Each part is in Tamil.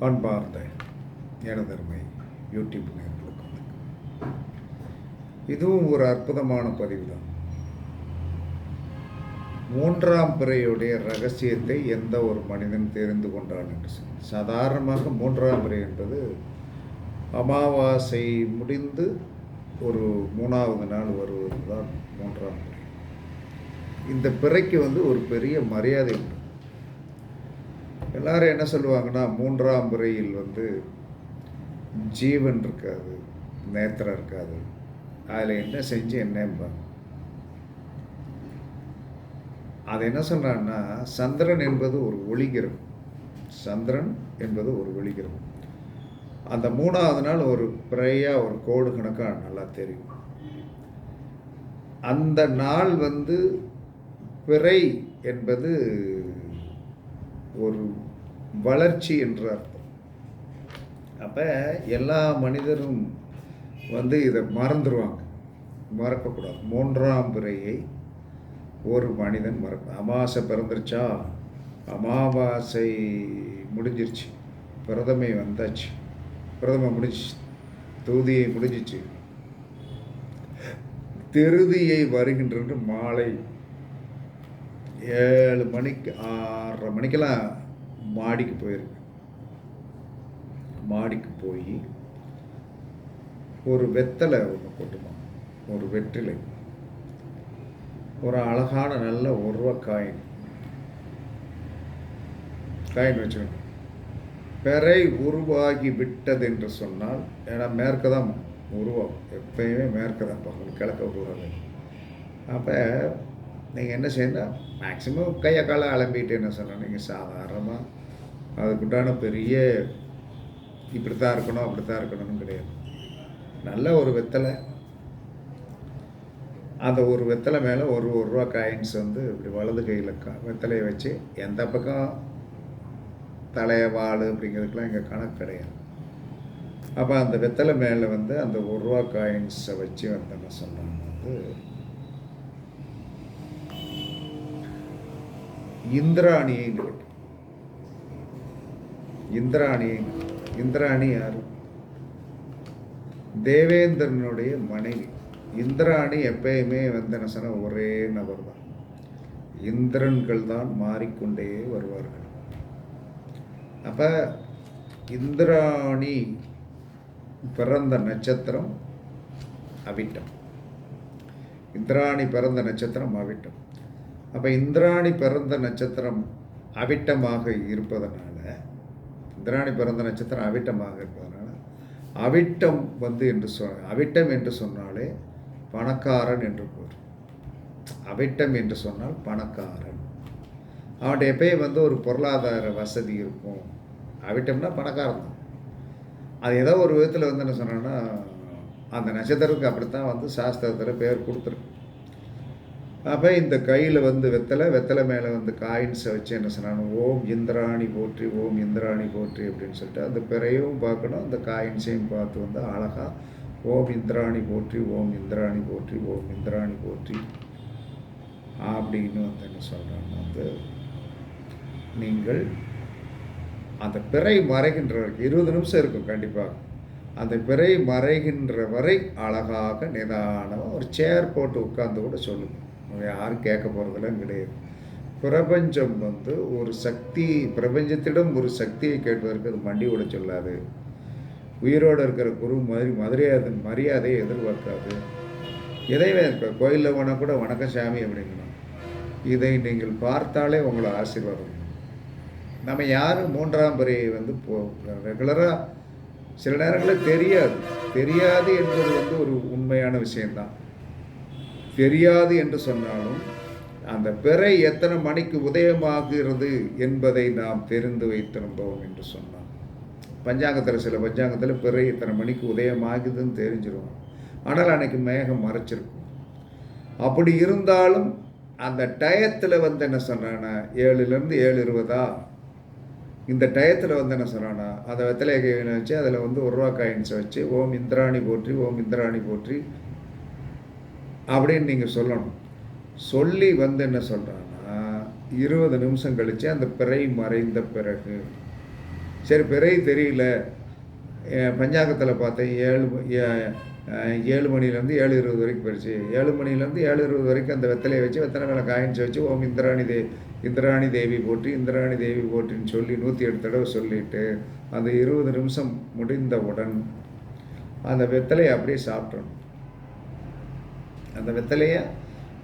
அன்பார்ந்த எனதருமை யூடியூப் நேயர்களுக்கு இதுவும் ஒரு அற்புதமான பதிவு தான். மூன்றாம் பிறையுடைய ரகசியத்தை எந்த ஒரு மனிதன் தெரிந்து கொண்டான் என்று சொல்லி, சாதாரணமாக மூன்றாம் பிறை என்பது அமாவாசை முடிந்து ஒரு 3வது நாள் வருவது தான் மூன்றாம் பிறை. இந்த பிறைக்கு ஒரு பெரிய மரியாதை உண்டு. எல்லாரும் என்ன சொல்லுவாங்கன்னா, மூன்றாம் பிறையில் ஜீவன் இருக்காது, நேத்திரம் இருக்காது, அதில் என்ன செஞ்சு என்னம்பாங்க. அது என்ன சொல்கிறான்னா, சந்திரன் என்பது ஒரு ஒளிகிரகம். சந்திரன் என்பது ஒரு ஒளிகிரகம். அந்த 3வது நாள் ஒரு பிறையாக ஒரு கோடு கணக்காக நல்லா தெரியும். அந்த நாள் பிறை என்பது ஒரு வளர்ச்சி என்று அர்த்தம். அப்போ எல்லா மனிதரும் இதை மறந்துடுவாங்க. மறக்கக்கூடாது. மூன்றாம் பிறையை ஒரு மனிதன் மறக்க. அமாவாசை பிறந்துருச்சா, அமாவாசை முடிஞ்சிருச்சு, பிரதமை வந்தாச்சு, பிரதமை முடிஞ்சிச்சு, தூதியை முடிஞ்சிச்சு, திருதியை வருகின்ற மாலை 7 மணிக்கு 6:30 மணிக்கெல்லாம் மாடிக்கு போயிருக்கு. மாடிக்கு போய் ஒரு வெத்தலை ஒன்று கொட்டுமா, ஒரு வெற்றிலை, ஒரு அழகான நல்ல 1 ரூபா காயின் வச்சுக்கணும். பிறை உருவாகி விட்டது என்று சொன்னால், ஏன்னா மேற்க தான் உருவாகும், எப்பயுமே மேற்க தான் பார்க்கணும், கிழக்க உருவாக. அப்போ நீங்கள் என்ன செய்யணும், மேக்ஸிமம் கையை காலை அலம்பிட்டு என்ன சொன்னால், நீங்கள் சாதாரணமாக அதுக்குண்டான பெரிய இப்படி தான் இருக்கணும் அப்படி தான் இருக்கணும்னு கிடையாது. நல்ல ஒரு வெத்தலை, அந்த ஒரு வெத்தலை மேலே ஒரு ரூபா காயின்ஸ் இப்படி வலது கையில் வெத்தலையை வச்சு, எந்த பக்கம் தலையை வாள் அப்படிங்கிறதுக்கெலாம் இங்கே கணக்கு கிடையாது. அப்போ அந்த வெத்தலை மேலே அந்த 1 ரூபா காயின்ஸை வச்சு என்ன சொன்னாங்க, இந்திராணியை கேட்டு. இந்திராணி யார்? தேவேந்திரனுடைய மனைவி. இந்திராணி எப்பயுமே என்ன சொன்ன ஒரே நபர் தான். இந்திரன்கள் தான் மாறிக்கொண்டே வருவார்கள். அப்போ இந்திராணி பிறந்த நட்சத்திரம் அவிட்டம். இந்திராணி பிறந்த நட்சத்திரம் அவிட்டம். அப்போ இந்திராணி பிறந்த நட்சத்திரம் அவிட்டமாக இருப்பதனால, இந்திராணி பிறந்த நட்சத்திரம் அவிட்டமாக இருப்பதனால, அவிட்டம் அவிட்டம் என்று சொன்னாலே பணக்காரன் என்று பொருள். அவிட்டம் என்று சொன்னால் பணக்காரன். அவன்கிட்ட எப்பயும் ஒரு பொருளாதார வசதி இருக்கும். அவிட்டம்னா பணக்காரன் தான். அது ஏதோ ஒரு விதத்தில் என்ன சொன்னான்னா, அந்த நட்சத்திரத்துக்கு அப்படித்தான் சாஸ்திரத்தில் பேர் கொடுத்துருக்கு. அப்போ இந்த கையில் வெத்தலை மேலே காயின்ஸை வச்சு என்ன சொன்னாங்க, ஓம் இந்திராணி போற்றி, ஓம் இந்திராணி போற்றி அப்படின்னு சொல்லிட்டு அந்த பிறையும் பார்க்கணும், அந்த காயின்ஸையும் பார்த்து அழகாக ஓம் இந்திராணி போற்றி, ஓம் இந்திராணி போற்றி, ஓம் இந்திராணி போற்றி அப்படின்னு என்ன சொல்கிறாங்க, நீங்கள் அந்த பிறை மறைகின்ற 20 நிமிஷம் இருக்கும் கண்டிப்பாக. அந்த பிறை மறைகின்ற வரை அழகாக நிதானமாக ஒரு சேர் போட்டு உட்கார்ந்து கூட சொல்லுங்கள். யாரும் கேட்க போகிறதெல்லாம் கிடையாது. பிரபஞ்சம் ஒரு சக்தி, பிரபஞ்சத்திடம் ஒரு சக்தியை கேட்பதற்கு அது மண்டி விட சொல்லாது. உயிரோடு இருக்கிற குரு மாதிரி மரியாதையை எதிர்பார்க்காது. எதையுமே இருக்க கோயிலில் போனால் கூட வணக்கம் சாமி அப்படிங்கணும். இதை நீங்கள் பார்த்தாலே உங்களை ஆசீர்வாதம். நம்ம யாரும் 3ஆம் பிறையை ரெகுலராக சில நேரங்களில் தெரியாது என்பது ஒரு உண்மையான விஷயந்தான். தெரியாது என்று சொன்னாலும் அந்த பிறை எத்தனை மணிக்கு உதயமாகிறது என்பதை நாம் தெரிந்து வைத்திருந்தோம் என்று சொன்னான். பஞ்சாங்கத்தில் சில பஞ்சாங்கத்தில் பிறை எத்தனை மணிக்கு உதயமாகுதுன்னு தெரிஞ்சிடும். ஆனால் அன்னைக்கு மேகம் மறைச்சிருக்கும். அப்படி இருந்தாலும் அந்த டயத்தில் என்ன சொன்னான்னா, 7லேருந்து 7:20 இந்த டயத்தில் என்ன சொன்னான்னா, அந்த வெத்தலை கையை வச்சு அதில் 1 ரூபா காயின்ஸை வச்சு ஓம் இந்திராணி போற்றி, ஓம் இந்திராணி போற்றி அப்படின்னு நீங்கள் சொல்லணும். சொல்லி என்ன சொல்கிறான்னா, 20 நிமிஷம் கழித்து அந்த பிறை மறைந்த பிறகு சரி பிறை தெரியல, பஞ்சாங்கத்தில் பார்த்தேன் 7 மணிலேருந்து 7:20 வரைக்கும் போயிடுச்சு. 7 மணிலேருந்து 7:20 வரைக்கும் அந்த வெத்தலையை வச்சு வெத்தலை மேலே காயின்ஸ் வச்சு ஓம் இந்திராணி தேவி போற்றி இந்திராணி தேவி போற்றின்னு சொல்லி 108 தடவை சொல்லிவிட்டு அந்த 20 நிமிஷம் முடிந்தவுடன் அந்த வெத்தலையை அப்படியே சாப்பிட்றணும். அந்த வெத்தலையை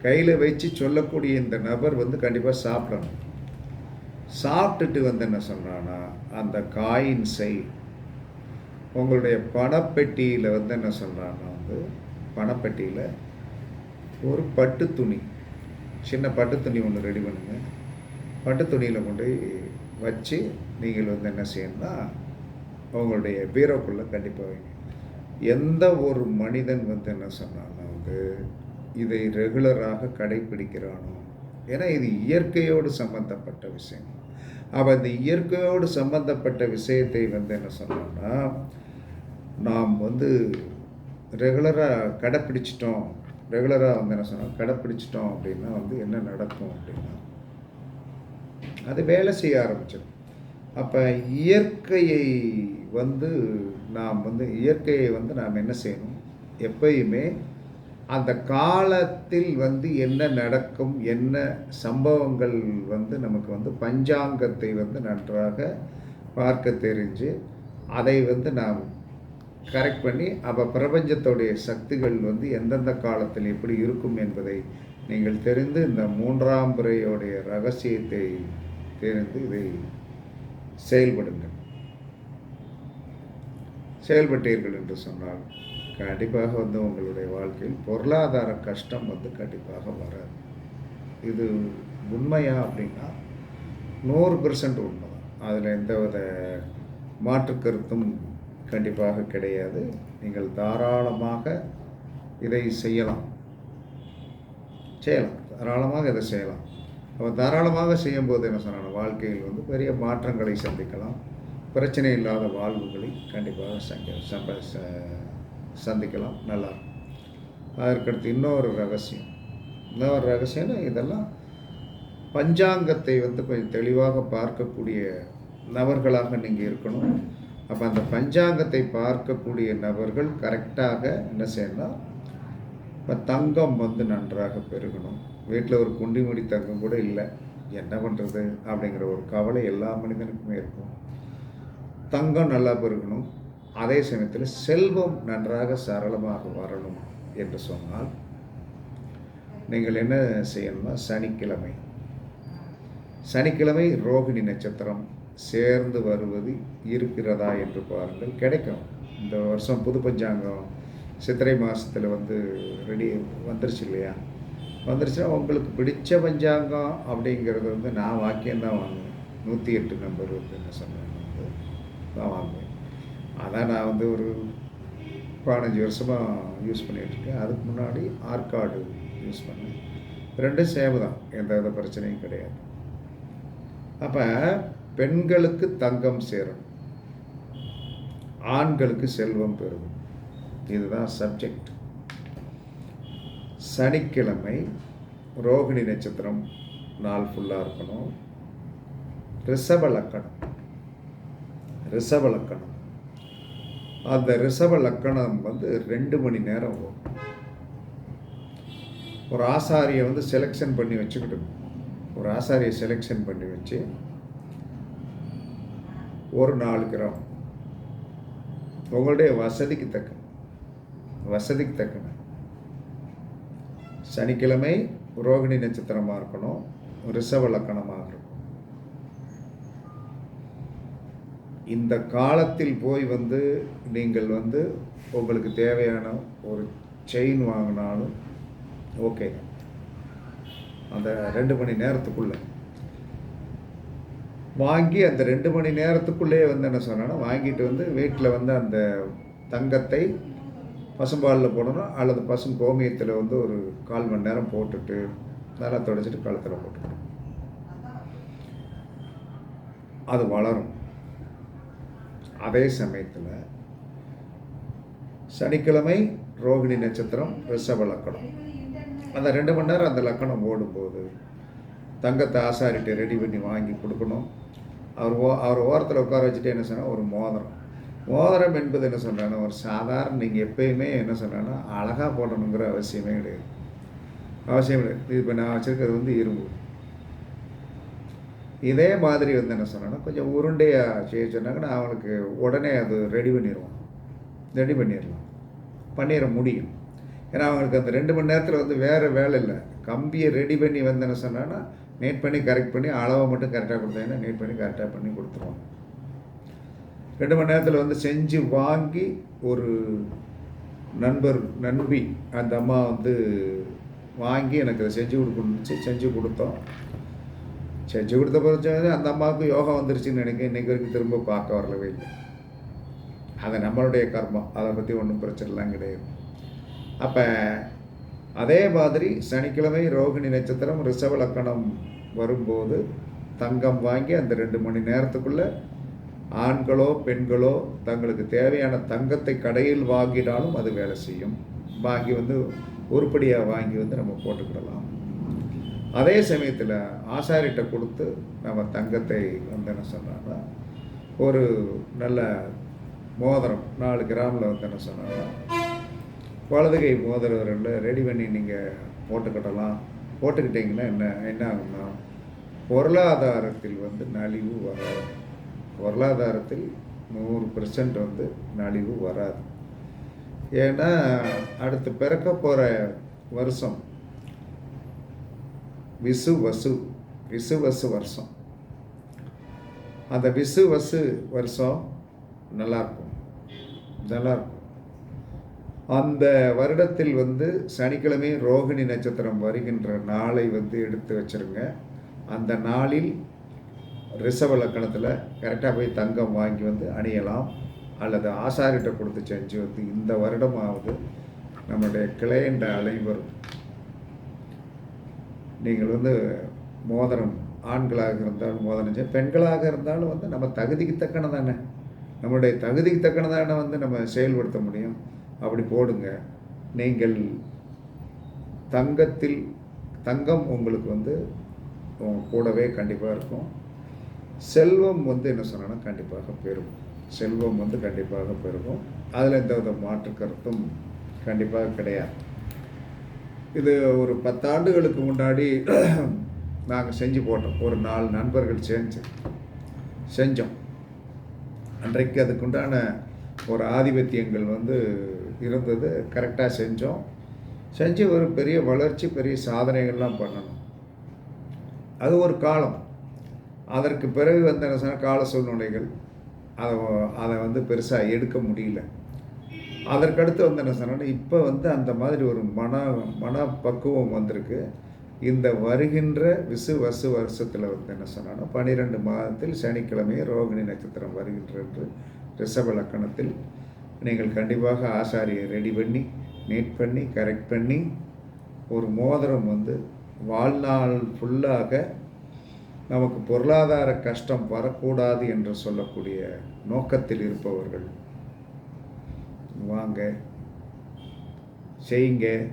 கையில் வச்சு சொல்லக்கூடிய இந்த நபர் கண்டிப்பாக சாப்பிடணும். சாப்பிட்டுட்டு என்ன சொல்கிறான்னா, அந்த காயின்ஸை உங்களுடைய பணப்பெட்டியில் என்ன சொல்கிறான்னா பணப்பெட்டியில் ஒரு பட்டு துணி, சின்ன பட்டு துணி ஒன்று ரெடி பண்ணுங்க. பட்டு துணியில் கொண்டு வச்சு நீங்கள் என்ன செய்யணும்னா உங்களுடைய பீரோக்குள்ளே கண்டிப்பாக வைங்க. எந்த ஒரு மனிதன் என்ன சொன்னான்னா இதை ரெகுலராக கடைப்பிடிக்கிறானோ, ஏன்னா இது இயற்கையோடு சம்பந்தப்பட்ட விஷயம். அப்போ இந்த இயற்கையோடு சம்பந்தப்பட்ட விஷயத்தை என்ன சொன்னோம்னா, நாம் ரெகுலராக கடைப்பிடிச்சிட்டோம். ரெகுலராக என்ன சொன்னோம் கடைப்பிடிச்சிட்டோம் அப்படின்னா என்ன நடக்கும் அப்படின்னா, அது வேலை செய்ய ஆரம்பிச்சிடும். அப்போ இயற்கையை நாம் இயற்கையை நாம் என்ன செய்யணும், எப்பயுமே அந்த காலத்தில் என்ன நடக்கும், என்ன சம்பவங்கள் நமக்கு பஞ்சாங்கத்தை நன்றாக பார்க்க தெரிஞ்சு அதை நாம் கரெக்ட் பண்ணி அப்போ பிரபஞ்சத்துடைய சக்திகள் எந்தெந்த காலத்தில் எப்படி இருக்கும் என்பதை நீங்கள் தெரிந்து இந்த 3ஆம் பிறையோடைய ரகசியத்தை தெரிந்து இதை செயல்பட்டீர்கள் என்று சொன்னால் கண்டிப்பாக உங்களுடைய வாழ்க்கையில் பொருளாதார கஷ்டம் கண்டிப்பாக வராது. இது உண்மையா அப்படின்னா 100% உண்மை தான். அதில் எந்தவித மாற்று கருத்தும் கண்டிப்பாக கிடையாது. நீங்கள் தாராளமாக இதை செய்யலாம், தாராளமாக இதை செய்யலாம். அப்போ தாராளமாக செய்யும்போது என்ன சொன்னால் வாழ்க்கையில் பெரிய மாற்றங்களை சந்திக்கலாம். பிரச்சனை இல்லாத வாழ்வுகளை கண்டிப்பாக சந்திக்கலாம். நல்லா. அதற்கடுத்து இன்னொரு ரகசியம்னா இதெல்லாம் பஞ்சாங்கத்தை கொஞ்சம் தெளிவாக பார்க்கக்கூடிய நபர்களாக நீங்கள் இருக்கணும். அப்போ அந்த பஞ்சாங்கத்தை பார்க்கக்கூடிய நபர்கள் கரெக்டாக என்ன செய்யணும், இப்போ தங்கம் நன்றாக பெருகணும். வீட்டில் ஒரு குண்டிமுடி தங்கம் கூட இல்லை, என்ன பண்ணுறது அப்படிங்கிற ஒரு கவலை எல்லா மனிதனுக்குமே இருக்கும். தங்கம் நல்லா பெருகணும். அதே சமயத்தில் செல்வம் நன்றாக சரளமாக வரணும் என்று சொன்னால் நீங்கள் என்ன செய்யணும்னா, சனிக்கிழமை ரோகிணி நட்சத்திரம் சேர்ந்து வருவது இருக்கிறதா என்று பாருங்கள். கிடைக்கும். இந்த வருஷம் புது பஞ்சாங்கம் சித்திரை மாதத்தில் ரெடி வந்துருச்சு இல்லையா? வந்துருச்சுன்னா உங்களுக்கு பிடிச்ச பஞ்சாங்கம் அப்படிங்கிறது நான் வாக்கியம்தான் வாங்குவேன். 108 நம்பர் என்ன சொன்னேன் தான் வாங்குவேன். அதான் நான் ஒரு 15 வருஷமாக யூஸ் பண்ணிகிட்ருக்கேன். அதுக்கு முன்னாடி ஆற்காடு யூஸ் பண்ணேன். 2 சேவை தான், எந்த வித பிரச்சனையும் கிடையாது. அப்போ பெண்களுக்கு தங்கம் சேரும், ஆண்களுக்கு செல்வம் பெறும். இதுதான் சப்ஜெக்ட். சனிக்கிழமை ரோகிணி நட்சத்திரம் நாள் ஃபுல்லாக இருக்கணும். ரிஷப லக்கணம். அந்த ரிஷப லக்கணம் 2 மணி நேரம் வரும். ஒரு ஆசாரியை செலெக்ஷன் பண்ணி வச்சுக்கிட்டு, ஒரு ஆசாரியை செலெக்ஷன் பண்ணி வச்சு ஒரு 4 கிராம் உங்களுடைய வசதிக்கு தக்கன சனிக்கிழமை ரோகிணி நட்சத்திரமாக இருக்கணும், ரிஷப லக்கணமாக இருக்கும். இந்த காலத்தில் போய் நீங்கள் உங்களுக்கு தேவையான ஒரு செயின் வாங்கினாலும் ஓகே. அந்த 2 மணி நேரத்துக்குள்ளே வாங்கி அந்த 2 மணி நேரத்துக்குள்ளே என்ன சொன்னா வாங்கிட்டு வீட்டில் அந்த தங்கத்தை பசும்பாலில் போடணும், அல்லது பசும் கோமியத்தில் ஒரு 1/4 மணி நேரம் போட்டுட்டு நல்லா துடைச்சிட்டு கழுத்தில் போட்டுக்கணும். அது வளரும். அதே சமயத்தில் சனிக்கிழமை ரோகிணி நட்சத்திரம் ரிஷப லக்கணம். அந்த 2 மணி நேரம் அந்த லக்கணம் ஓடும்போது தங்கத்தை ஆசாரிட்டு ரெடி பண்ணி வாங்கி கொடுக்கணும். அவர் ஓரத்தில் உட்கார வச்சுட்டு என்ன சொன்னால் ஒரு மோதிரம். மோதிரம் என்பது என்ன சொல்கிறாங்கன்னா, ஒரு சாதாரண நீங்கள் எப்பயுமே என்ன சொல்கிறாங்கன்னா அழகாக போடணுங்கிற அவசியமே கிடையாது. இது இப்போ நான் வச்சுருக்கிறது வந்து இரும்பு. இதே மாதிரி வந்து என்ன சொன்னேன்னா கொஞ்சம் உருண்டையாக செய்ய சொன்னாங்கன்னா அவனுக்கு உடனே அது ரெடி பண்ணிடலாம், பண்ணிட முடியும். ஏன்னா அவங்களுக்கு அந்த 2 மணி நேரத்தில் வந்து வேறு வேலை இல்லை. கம்பியை ரெடி பண்ணி வந்து என்ன சொன்னான்னா நீட் பண்ணி கரெக்ட் பண்ணி அளவை மட்டும் கரெக்டாக கொடுத்தாங்கன்னா நீட் பண்ணி கரெக்டாக பண்ணி கொடுத்துருவாங்க. 2 மணி நேரத்தில் வந்து செஞ்சு வாங்கி ஒரு நண்பி அந்த அம்மா வந்து வாங்கி எனக்கு அதை செஞ்சு கொடுக்கணுச்சு. செஞ்சு கொடுத்தோம். செஞ்சு கொடுத்த பிறகு அந்த அம்மாவுக்கு யோகா வந்துருச்சுன்னு நினைக்கிறேன். இன்றைக்கு வரைக்கும் திரும்ப பார்க்க வரலவே இல்லை. அது நம்மளுடைய கர்மம், அதை பற்றி ஒன்றும் பிரச்சனைலாம் கிடையாது. அப்போ அதே மாதிரி சனிக்கிழமை ரோகிணி நட்சத்திரம் ரிஷப லக்கணம் வரும்போது தங்கம் வாங்கி அந்த 2 மணி நேரத்துக்குள்ளே ஆண்களோ பெண்களோ தங்களுக்கு தேவையான தங்கத்தை கடையில் வாங்கினாலும் அது வேலை செய்யும். வாங்கி வந்து உருப்படியாக வாங்கி வந்து நம்ம போட்டுக்கிடலாம். அதே சமயத்தில் ஆசாரிட்ட கொடுத்து நம்ம தங்கத்தை வந்து என்ன சொன்னாங்கன்னா ஒரு நல்ல மோதிரம் 4 கிராமில் வந்து என்ன சொன்னாங்கன்னா வலதுகை மோதிரம் ரெடி பண்ணி நீங்கள் போட்டுக்கிடலாம். போட்டுக்கிட்டிங்கன்னா என்ன ஆகுன்னா பொருளாதாரத்தில் வந்து நலிவு வராது. பொருளாதாரத்தில் 100% வந்து நலிவு வராது. ஏன்னா அடுத்து பிறக்க போகிற வருஷம் விசுவசு வருஷம். அந்த விசுவசு வருஷம் நல்லாயிருக்கும். அந்த வருடத்தில் வந்து சனிக்கிழமை ரோகிணி நட்சத்திரம் வருகின்ற நாளை வந்து எடுத்து வச்சுருங்க. அந்த நாளில் ரிஷப லக்கணத்தில் கரெக்டாக போய் தங்கம் வாங்கி வந்து அணியலாம். அல்லது ஆசாரிட்ட கொடுத்து செஞ்சு வந்து இந்த வருடமாவது நம்முடைய கிளையண்ட அனைவரும் நீங்கள் வந்து மோதிரம் ஆண்களாக இருந்தாலும் மோதிரம் செய்ய, பெண்களாக இருந்தாலும் வந்து நம்ம தகுதிக்கு தக்கன தானே, நம்மளுடைய தகுதிக்கு தக்கன தானே வந்து நம்ம செயல்படுத்த முடியும். அப்படி போடுங்க. நீங்கள் தங்கம் உங்களுக்கு வந்து உங்கள் கூடவே கண்டிப்பாக இருக்கும். செல்வம் வந்து என்ன சொன்னால் கண்டிப்பாக பெருகும். செல்வம் வந்து கண்டிப்பாக பெருகும். அதில் எந்த வித மாற்று கருத்தும் கண்டிப்பாக கிடையாது. இது ஒரு 10 ஆண்டுகளுக்கு முன்னாடி நாங்கள் செஞ்சு போட்டோம். ஒரு 4 நண்பர்கள் செஞ்சோம். அன்றைக்கு அதுக்குண்டான ஒரு ஆதிபத்தியங்கள் வந்து இருந்தது. கரெக்டாக செஞ்சு ஒரு பெரிய வளர்ச்சி, பெரிய சாதனைகள்லாம் பண்ணணும். அது ஒரு காலம். அதற்கு பிறகு வந்து என்ன சொன்னால் கால சூழ்நிலைகள் அதை வந்து பெருசாக எடுக்க முடியல. அதற்கடுத்து வந்து என்ன சொன்னால் இப்போ வந்து அந்த மாதிரி ஒரு மனப்பக்குவம் வந்திருக்கு. இந்த வருகின்ற விசுவசு வருஷத்தில் வந்து என்ன சொன்னால் 12 மாதத்தில் சனிக்கிழமை ரோகிணி நட்சத்திரம் வருகின்ற ரிஷப லக்கணத்தில் நீங்கள் கண்டிப்பாக ஆசாரியை ரெடி பண்ணி நீட் பண்ணி கரெக்ட் பண்ணி ஒரு மோதிரம் வந்து வாழ்நாள் ஃபுல்லாக நமக்கு பொருளாதார கஷ்டம் வரக்கூடாது என்று சொல்லக்கூடிய நோக்கத்தில் இருப்பவர்கள்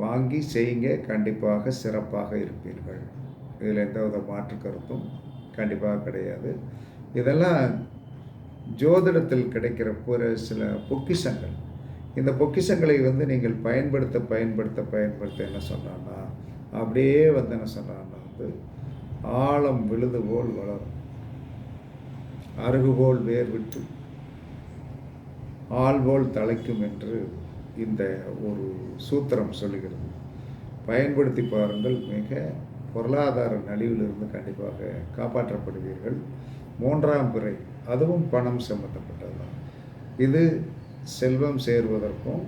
வாங்கி செய்யுங்க. கண்டிப்பாக சிறப்பாக இருப்பீர்கள். இதில் எந்தவித மாற்று கருத்தும் கண்டிப்பாக கிடையாது. இதெல்லாம் ஜோதிடத்தில் கிடைக்கிற ஒரு சில பொக்கிஷங்கள். இந்த பொக்கிஷங்களை வந்து நீங்கள் பயன்படுத்த என்ன சொன்னான்னா அப்படியே வந்து என்ன சொன்னான்னா வந்து ஆழம் விழுது போல் வளரும், அருகுபோல் வேர் விட்டு ஆள்போல் தலைக்கும் என்று இந்த ஒரு சூத்திரம் சொல்லுகிறது. பயன்படுத்தி பாருங்கள். மிக பொருளாதார நலிவிலிருந்து கண்டிப்பாக காப்பாற்றப்படுவீர்கள். 3ஆம் பிறை அதுவும் பணம் சம்பந்தப்பட்டது தான். இது செல்வம் சேர்வதற்கும்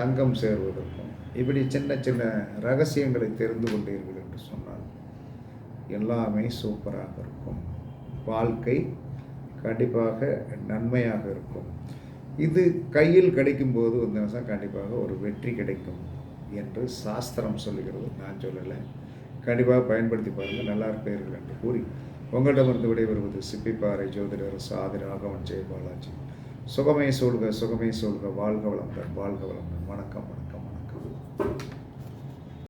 தங்கம் சேர்வதற்கும் இப்படி சின்ன சின்ன ரகசியங்களை தெரிந்து கொண்டீர்கள் என்று சொன்னால் எல்லாமே சூப்பராக இருக்கும். வாழ்க்கை கண்டிப்பாக நன்மையாக இருக்கும். இது கையில் கிடைக்கும்போது வந்து கண்டிப்பாக ஒரு வெற்றி கிடைக்கும் என்று சாஸ்திரம் சொல்லுகிறது. நான் சொல்லலை. கண்டிப்பாக பயன்படுத்தி பாருங்கள். நல்லா இருப்பீர்கள் என்று கூறி உங்களிடமிருந்து விடைபெறுவது சிப்பிப்பாறை ஜோதிடர் சாதி ராகவன் ஜெயபாலாஜி. சுகமே சொல்க, வாழ்க வளமுடன். வணக்கம்.